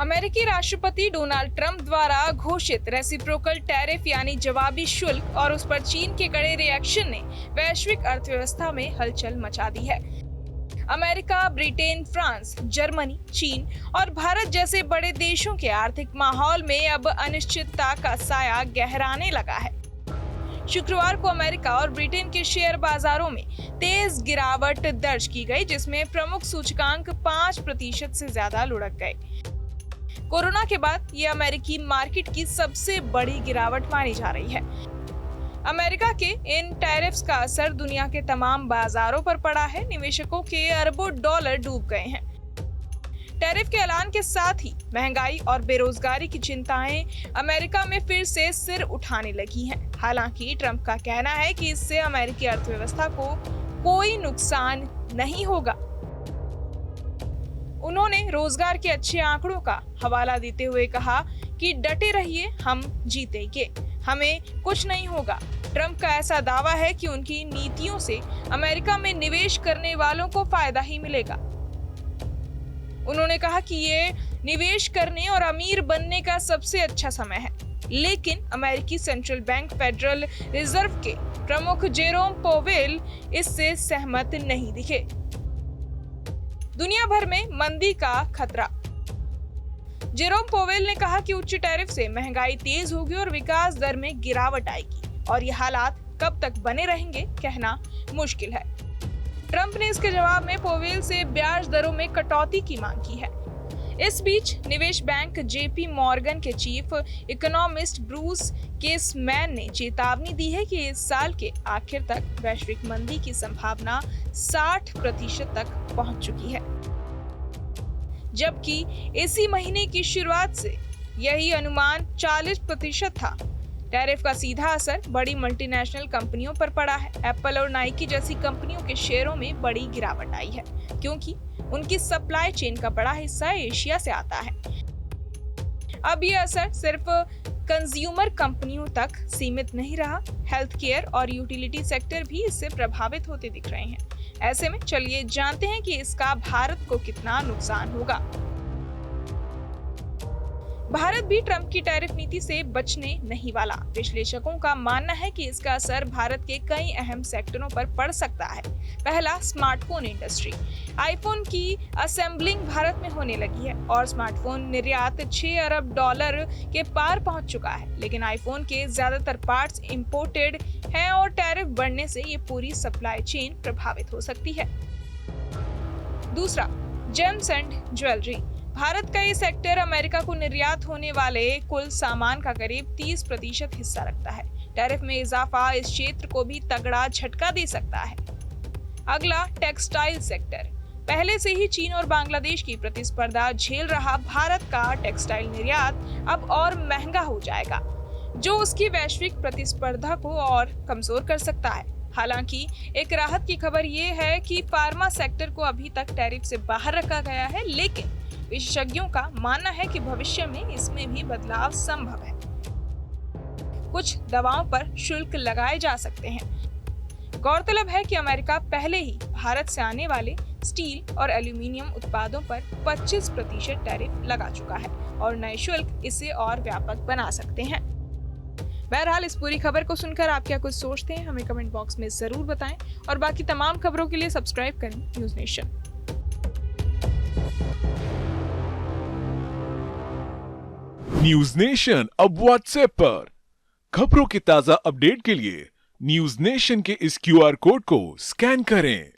अमेरिकी राष्ट्रपति Donald Trump द्वारा घोषित रेसिप्रोकल टैरिफ यानी जवाबी शुल्क और उस पर चीन के कड़े रिएक्शन ने वैश्विक अर्थव्यवस्था में हलचल मचा दी है। अमेरिका, ब्रिटेन, फ्रांस, जर्मनी, चीन और भारत जैसे बड़े देशों के आर्थिक माहौल में अब अनिश्चितता का साया गहराने लगा है। शुक्रवार को अमेरिका और ब्रिटेन के शेयर बाजारों में तेज गिरावट दर्ज की गई, जिसमें प्रमुख सूचकांक 5% से ज्यादा लुढ़क गए। कोरोना के बाद ये अमेरिकी मार्केट की सबसे बड़ी गिरावट मानी जा रही है। अमेरिका के इन टैरिफ्स का असर दुनिया के तमाम बाजारों पर पड़ा है। निवेशकों के अरबों डॉलर डूब गए हैं। टैरिफ के ऐलान के साथ ही महंगाई और बेरोजगारी की चिंताएं अमेरिका में फिर से सिर उठाने लगी हैं। हालांकि ट्रंप का कहना है कि इससे अमेरिकी अर्थव्यवस्था को कोई नुकसान नहीं होगा। उन्होंने रोजगार के अच्छे आंकड़ों का हवाला देते हुए कहा कि डटे रहिए, हम जीतेंगे, हमें कुछ नहीं होगा। ट्रंप का ऐसा दावा है कि उनकी नीतियों से अमेरिका में निवेश करने वालों को फायदा ही मिलेगा। उन्होंने कहा कि ये निवेश करने और अमीर बनने का सबसे अच्छा समय है, लेकिन अमेरिकी सेंट्रल बैंक फेडरल रिजर्व के प्रमुख जेरोम पोवेल इससे सहमत नहीं दिखे। दुनिया भर में मंदी का खतरा। जेरोम पोवेल ने कहा कि उच्च टैरिफ से महंगाई तेज होगी और विकास दर में गिरावट आएगी, और ये हालात कब तक बने रहेंगे कहना मुश्किल है। ट्रंप ने इसके जवाब में पोवेल से ब्याज दरों में कटौती की मांग की है। इस बीच निवेश बैंक जेपी मॉर्गन के चीफ इकोनॉमिस्ट ब्रूस केसमैन ने चेतावनी दी है कि इस साल के आखिर तक वैश्विक मंदी की संभावना 60% तक पहुंच चुकी है, जबकि इसी महीने की शुरुआत से यही अनुमान 40% था। टैरिफ का सीधा असर बड़ी मल्टीनेशनल कंपनियों पर पड़ा है। एप्पल और नाइकी जैसी कंपनियों के शेयरों में बड़ी गिरावट आई है, क्योंकि उनकी सप्लाई चेन का बड़ा हिस्सा एशिया से आता है। अब ये असर सिर्फ कंज्यूमर कंपनियों तक सीमित नहीं रहा, हेल्थ केयर और यूटिलिटी सेक्टर भी इससे प्रभावित होते दिख रहे हैं। ऐसे में चलिए जानते हैं कि इसका भारत को कितना नुकसान होगा। भारत भी ट्रंप की टैरिफ नीति से बचने नहीं वाला। विश्लेषकों का मानना है कि इसका असर भारत के कई अहम सेक्टरों पर पड़ सकता है। पहला, स्मार्टफोन इंडस्ट्री। आईफोन की असेंबलिंग भारत में होने लगी है और स्मार्टफोन निर्यात $6 अरब के पार पहुंच चुका है, लेकिन आईफोन के ज्यादातर पार्ट्स इंपोर्टेड हैं और टैरिफ बढ़ने से ये पूरी सप्लाई चेन प्रभावित हो सकती है। दूसरा, जेम्स एंड ज्वेलरी। भारत का ये सेक्टर अमेरिका को निर्यात होने वाले कुल सामान का करीब 30% हिस्सा रखता है। टैरिफ में इजाफा इस क्षेत्र को भी तगड़ा झटका दे सकता है। अगला, टेक्सटाइल सेक्टर। पहले से ही चीन और बांग्लादेश की प्रतिस्पर्धा झेल रहा भारत का टेक्सटाइल निर्यात अब और महंगा हो जाएगा, जो उसकी वैश्विक प्रतिस्पर्धा को और कमजोर कर सकता है। हालांकि एक राहत की खबर ये है कि फार्मा सेक्टर को अभी तक टैरिफ से बाहर रखा गया है, लेकिन विशेषज्ञों का मानना है कि भविष्य में इसमें भी बदलाव संभव है। कुछ दवाओं पर शुल्क लगाए जा सकते हैं। गौरतलब है कि अमेरिका पहले ही भारत से आने वाले स्टील और एल्यूमीनियम उत्पादों पर 25% टैरिफ लगा चुका है और नए शुल्क इसे और व्यापक बना सकते हैं। बहरहाल, इस पूरी खबर को सुनकर आप क्या कुछ सोचते हैं, हमें कमेंट बॉक्स में जरूर बताएं और बाकी तमाम खबरों के लिए सब्सक्राइब करें न्यूज़ नेशन। न्यूज नेशन अब व्हाट्सएप पर। खबरों के ताजा अपडेट के लिए न्यूज नेशन के इस QR कोड को स्कैन करें।